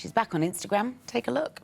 She's back on Instagram. Take a look.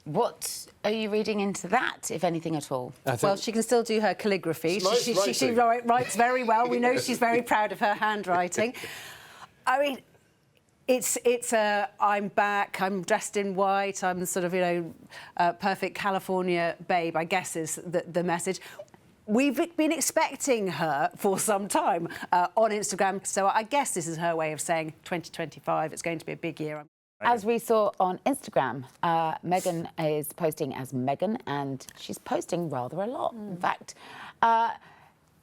What are you reading into that, if anything at all? Well, she can still do her calligraphy. Nice she writes very well. We know she's very proud of her handwriting. I mean, it's I'm back, I'm dressed in white, I'm sort of, you know, perfect California babe, I guess is the message. We've been expecting her for some time on Instagram, so I guess this is her way of saying 2025, it's going to be a big year. As we saw on Instagram, Meghan is posting as Meghan, and she's posting rather a lot. In fact,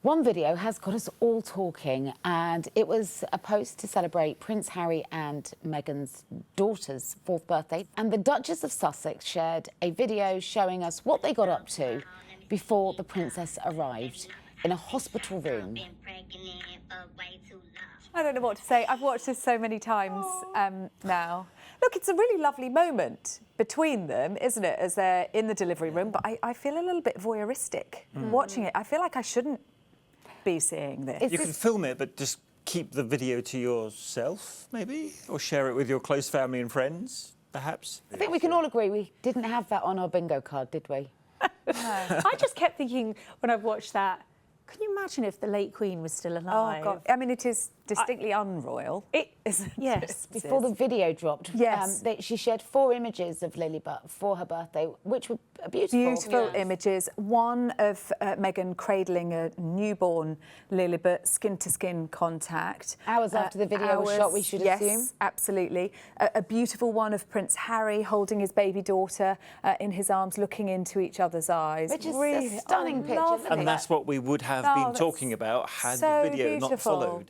one video has got us all talking, and it was a post to celebrate Prince Harry and Meghan's daughter's 4th birthday. And the Duchess of Sussex shared a video showing us what they got up to before the princess arrived in a hospital room. I don't know what to say. I've watched this so many times now. Look, it's a really lovely moment between them, isn't it, as they're in the delivery room, but I feel a little bit voyeuristic watching it. I feel like I shouldn't be seeing this. You can film it, but just keep the video to yourself, maybe? Or share it with your close family and friends, perhaps? I think we can all agree we didn't have that on our bingo card, did we? No. I just kept thinking when I watched that, can you imagine if the late Queen was still alive? Oh, God. I mean, it is distinctly unroyal. It is. Yes. Before the video dropped, Yes. She shared 4 images of Lilibet for her birthday, which were beautiful. Beautiful images. One of Meghan cradling a newborn Lilibet, skin-to-skin contact. Hours after the video was shot, we should assume. Yes, absolutely. A beautiful one of Prince Harry holding his baby daughter in his arms, looking into each other's eyes. Which is a stunning picture, isn't it? And that's what we would have been talking about had the video not followed.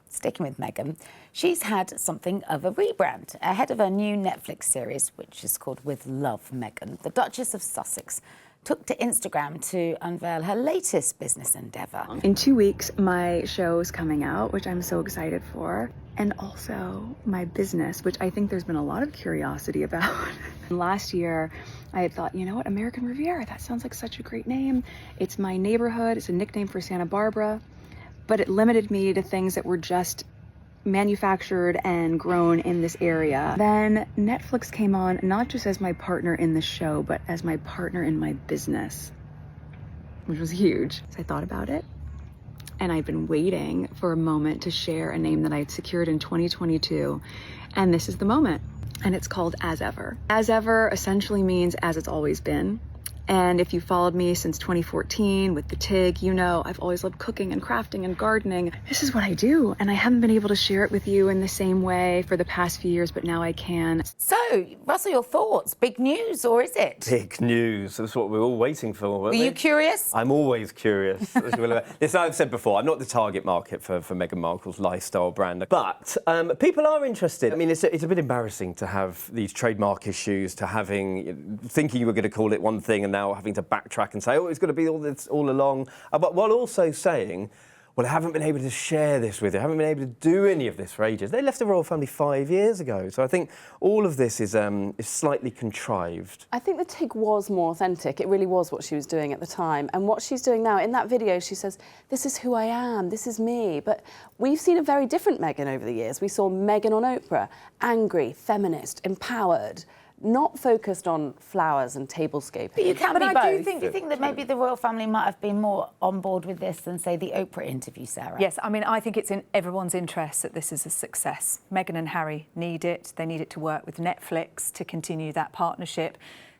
Sticking with Meghan, she's had something of a rebrand. Ahead of her new Netflix series, which is called With Love, Meghan, the Duchess of Sussex took to Instagram to unveil her latest business endeavour. In 2 weeks, my show is coming out, which I'm so excited for, and also my business, which I think there's been a lot of curiosity about. Last year, I had thought, you know what, American Riviera, that sounds like such a great name. It's my neighborhood, it's a nickname for Santa Barbara. But it limited me to things that were just manufactured and grown in this area. Then Netflix came on, not just as my partner in the show, but as my partner in my business, which was huge. So I thought about it, and I've been waiting for a moment to share a name that I had secured in 2022, and this is the moment. And it's called As Ever. As Ever essentially means as it's always been. And if you followed me since 2014 with the TIG, you know I've always loved cooking and crafting and gardening. This is what I do, and I haven't been able to share it with you in the same way for the past few years, but now I can. So, Russell, your thoughts? Big news, or is it? Big news. That's what we're all waiting for, weren't we? Are you curious? I'm always curious. Listen, I've said before, I'm not the target market for Meghan Markle's lifestyle brand, but people are interested. I mean, it's a bit embarrassing to have these trademark issues, to thinking you were going to call it one thing and now having to backtrack and say, oh, it's going to be all this all along, but while also saying, well, I haven't been able to share this with you, I haven't been able to do any of this for ages. They left the royal family 5 years ago, so I think all of this is slightly contrived. I think the TIG was more authentic. It really was what she was doing at the time. And what she's doing now, in that video, she says, this is who I am, this is me. But we've seen a very different Meghan over the years. We saw Meghan on Oprah, angry, feminist, empowered, not focused on flowers and tablescaping. But you can But be I both. do think that maybe the royal family might have been more on board with this than, say, the Oprah interview, Sarah? Yes, I mean, I think it's in everyone's interest that this is a success. Meghan and Harry need it. They need it to work with Netflix to continue that partnership.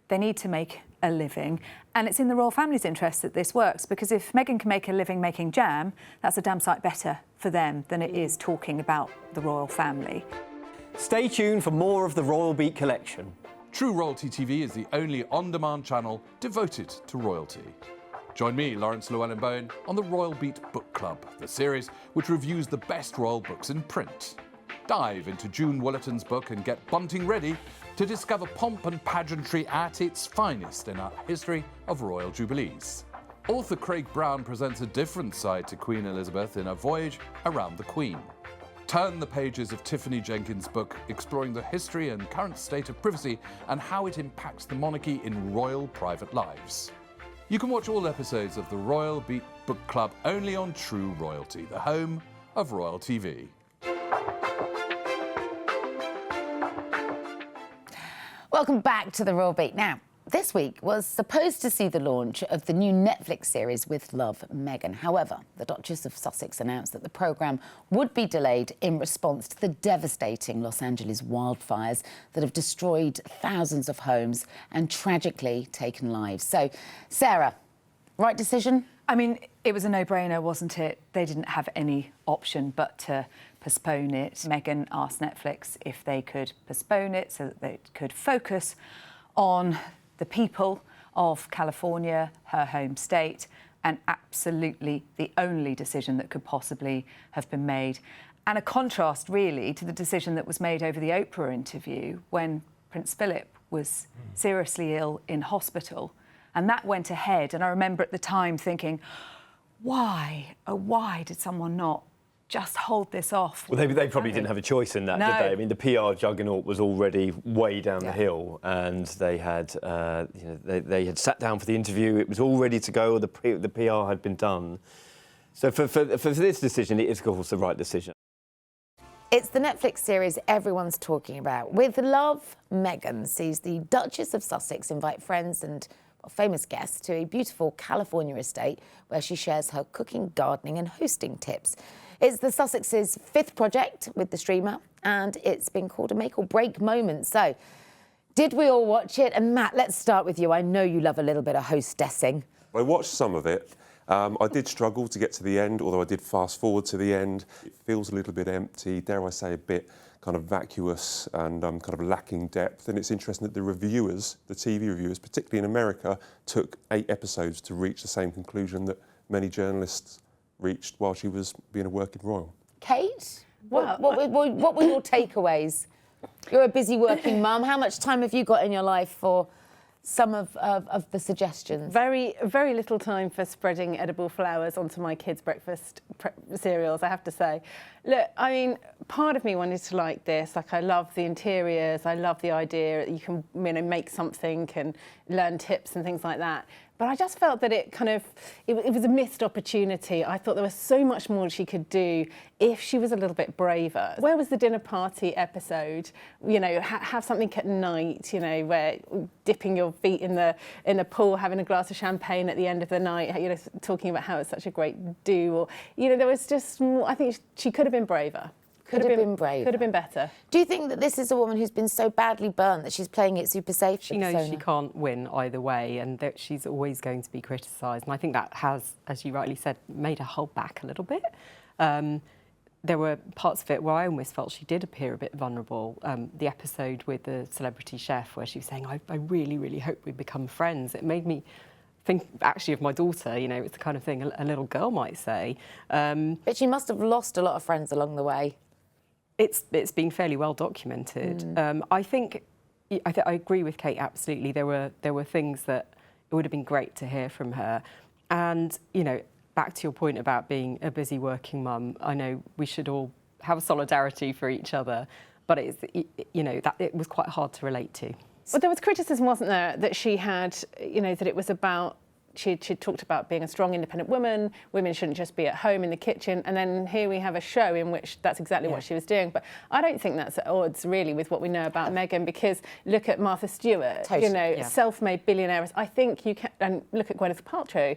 They need to make a living. And it's in the royal family's interest that this works, because if Meghan can make a living making jam, that's a damn sight better for them than it is talking about the royal family. Stay tuned for more of the Royal Beat collection. True Royalty TV is the only on-demand channel devoted to royalty. Join me, Lawrence Llewellyn-Bowen, on the Royal Beat Book Club, the series which reviews the best royal books in print. Dive into June Wollerton's book and get bunting ready to discover pomp and pageantry at its finest in our history of royal jubilees. Author Craig Brown presents a different side to Queen Elizabeth in A Voyage Around the Queen. Turn the pages of Tiffany Jenkins' book exploring the history and current state of privacy and how it impacts the monarchy in royal private lives. You can watch all episodes of the Royal Beat Book Club only on True Royalty, the home of Royal TV. Welcome back to the Royal Beat. Now, this week was supposed to see the launch of the new Netflix series With Love, Meghan. However, the Duchess of Sussex announced that the programme would be delayed in response to the devastating Los Angeles wildfires that have destroyed thousands of homes and tragically taken lives. So, Sarah, right decision? I mean, it was a no-brainer, wasn't it? They didn't have any option but to postpone it. Meghan asked Netflix if they could postpone it so that they could focus on the people of California, her home state, and absolutely the only decision that could possibly have been made. And a contrast, really, to the decision that was made over the Oprah interview when Prince Philip was seriously ill in hospital. And that went ahead. And I remember at the time thinking, why did someone not just hold this off? Well, they probably didn't have a choice in that, No. did they? I mean, the PR juggernaut was already way down the hill, and they had, they had sat down for the interview. It was all ready to go. The PR had been done. So for this decision, it is, of course, the right decision. It's the Netflix series everyone's talking about. With Love, Meghan sees the Duchess of Sussex invite friends and famous guests to a beautiful California estate where she shares her cooking, gardening and hosting tips. It's the Sussex's 5th project with the streamer, and it's been called a make or break moment. So, did we all watch it? And Matt, let's start with you. I know you love a little bit of hostessing. I watched some of it. I did struggle to get to the end, although I did fast forward to the end. It feels a little bit empty, dare I say a bit kind of vacuous and kind of lacking depth. And it's interesting that the reviewers, the TV reviewers, particularly in America, took 8 episodes to reach the same conclusion that many journalists reached while she was being a working royal. Kate, what were your takeaways? You're a busy working mum. How much time have you got in your life for some of the suggestions? Very little time for spreading edible flowers onto my kids' breakfast cereals, I have to say. Look, I mean, part of me wanted to like this. Like, I love the interiors. I love the idea that you can, make something and learn tips and things like that. But I just felt that it was a missed opportunity. I thought there was so much more she could do if she was a little bit braver. Where was the dinner party episode? Have something at night, where dipping your feet in the pool, having a glass of champagne at the end of the night, talking about how it's such a great do. Or, there was just more. I think she could have been braver. Could have been braver. Could have been better. Do you think that this is a woman who's been so badly burnt that she's playing it super safe? She knows she can't win either way, and that she's always going to be criticised. And I think that has, as you rightly said, made her hold back a little bit. There were parts of it where I almost felt she did appear a bit vulnerable. The episode with the celebrity chef where she was saying, I really, really hope we become friends. It made me think actually of my daughter, it's the kind of thing a little girl might say. But she must have lost a lot of friends along the way. It's been fairly well documented. I agree with Kate, absolutely. There were things that it would have been great to hear from her. And, back to your point about being a busy working mum, I know we should all have a solidarity for each other, but it was quite hard to relate to. Well, there was criticism, wasn't there, that she had, that it was about, she'd talked about being a strong, independent woman, women shouldn't just be at home in the kitchen, and then here we have a show in which that's exactly what she was doing. But I don't think that's at odds, really, with what we know about Meghan, because look at Martha Stewart, self-made billionaires. I think you can, and look at Gwyneth Paltrow.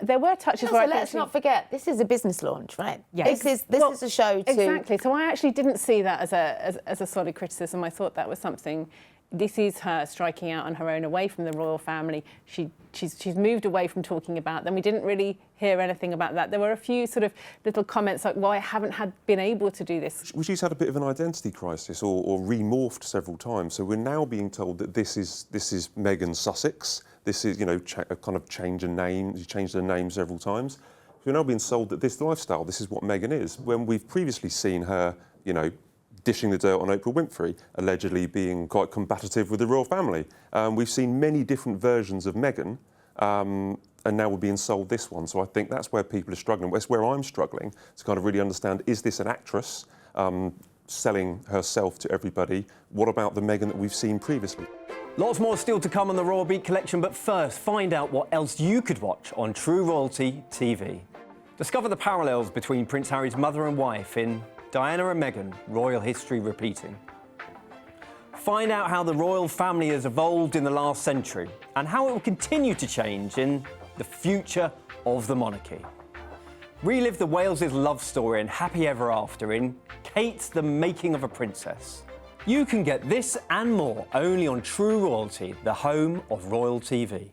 There were touches where let's not forget, this is a business launch, right? Yes. This is a show to... Exactly. So I actually didn't see that as a solid criticism. I thought that was something... This is her striking out on her own, away from the royal family. She's moved away from talking about them. We didn't really hear anything about that. There were a few sort of little comments like, well, I haven't been able to do this. Well, she's had a bit of an identity crisis or remorphed several times. So we're now being told that this is Meghan Sussex. This is, a kind of change of name. She changed her name several times. We're now being sold that this lifestyle, this is what Meghan is. When we've previously seen her, dishing the dirt on Oprah Winfrey, allegedly being quite combative with the royal family. We've seen many different versions of Meghan, and now we're being sold this one. So I think that's where people are struggling. That's where I'm struggling to kind of really understand, is this an actress selling herself to everybody? What about the Meghan that we've seen previously? Lots more still to come on the Royal Beat collection, but first, find out what else you could watch on True Royalty TV. Discover the parallels between Prince Harry's mother and wife in Diana and Meghan, Royal History Repeating. Find out how the royal family has evolved in the last century and how it will continue to change in the future of the monarchy. Relive the Wales' love story and happy ever after in Kate's The Making of a Princess. You can get this and more only on True Royalty, the home of Royal TV.